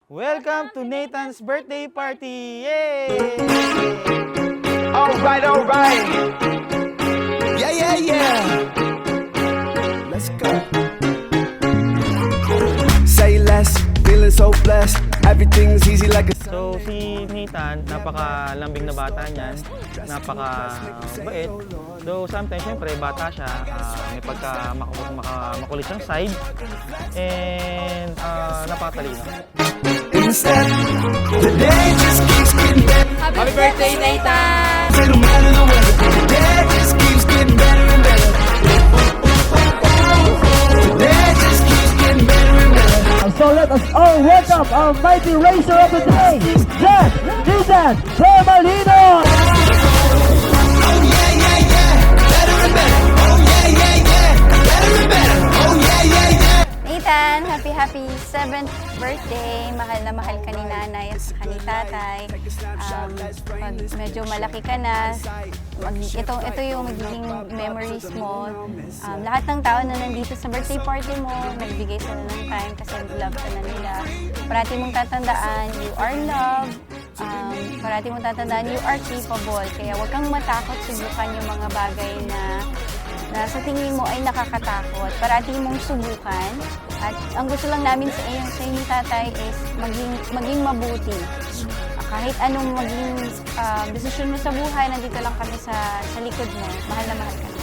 Welcome to Nathan's birthday party! Yay! Alright. Yeah. Let's go. Say less, feeling so blessed. Everything's easy like a. So si Nathan, napaka-lambing na bata niyan, napaka-bait. Though sometimes, syempre, bata siya, may makulit siyang side, and napatalino. Instead, the day just keeps getting better. Happy birthday, Nathan! No matter the weather, the day just keeps getting better and better. The day just keeps getting better and better. So let us all welcome our mighty racer of the day, Jack Nathan Tremalino! Oh yeah. Better and better. Oh yeah. Better and better. Oh yeah. Nathan, happy 7th birthday. Mahal na mahal ka ni nanay at saka ni tatay. Pag medyo malaki ka na, ito yung magiging memories mo. Lahat ng tao na nandito sa birthday party mo, nagbigay sila ng time kasi love ka na nila. Parati mong tatandaan, you are loved. Parati mong tatandaan, you are capable. Kaya huwag kang matakot subukan yung mga bagay na sa tingin mo ay nakakatakot. Parati mong subukan. At ang gusto lang namin sa inyo tatay is maging mabuti. Kahit anong maging desisyon mo sa buhay, nandito lang kami sa likod mo. Mahal na mahal ka na.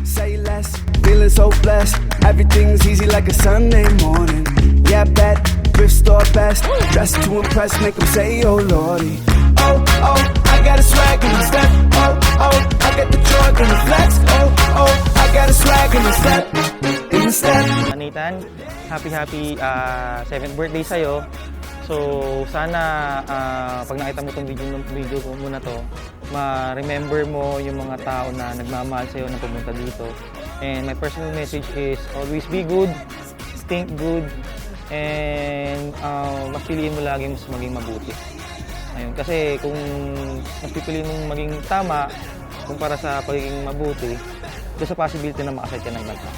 Say less, feeling so blessed. Everything's easy like a Sunday morning. Yeah, bet, thrift store best. Dressed to impress, make them say, oh lordy. Oh, I got a swag in the step. Oh, I got the joy in the flex. Oh, I got a swag in the step. In the step. Nathan, happy 7th birthday sa'yo. So sana pag nakita mo itong video ko muna to, ma-remember mo yung mga tao na nagmamahal sa'yo na pumunta dito. And my personal message is always be good, think good, and mas piliin mo lagi mas maging mabuti. Ayun, kasi kung mas pipiliin mong maging tama kumpara sa pagiging mabuti, doon sa possibility na makasal ka ng banta.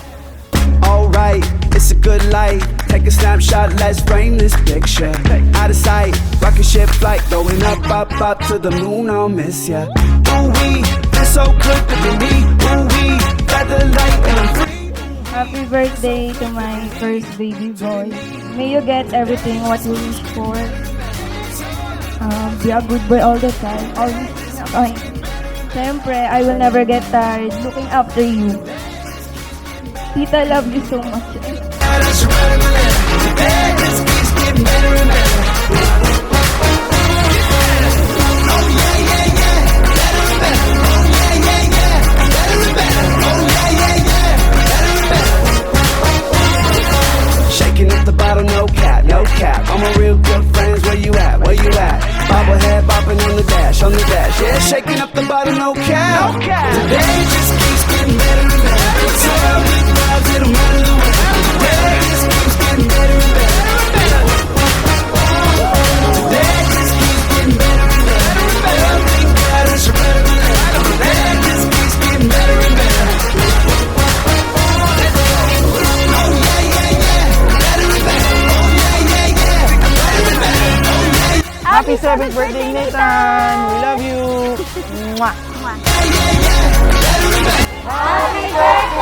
Alright, it's a good light. Take a snapshot, let's frame this picture. Out of sight, rocket ship flight, going up to the moon. I'll miss ya. Ooh wee, it's so good to be me. Ooh wee, got the light and I'm free. Happy birthday to my first baby boy. May you get everything what you wish for. Be a good boy all the time. Always kind. Siyempre, I will never get tired looking after you. Tita, love you so much. Shaking up the bottle, no cap. All my real good friends, where you at? Bobblehead bopping on the dash. Yeah, shaking up the bottle, no cap. Today just keeps getting better and better. Tell me vibes, it don't matter the weather. Today just keeps getting better and better. Today just keeps getting better and better. Tell me vibes, you're better than ever. Today just keeps getting better and better. Oh yeah. Better and better. Oh yeah. Better and better. Oh yeah. Happy 7th birthday, Nathan! We love you! Mwah! Happy birthday!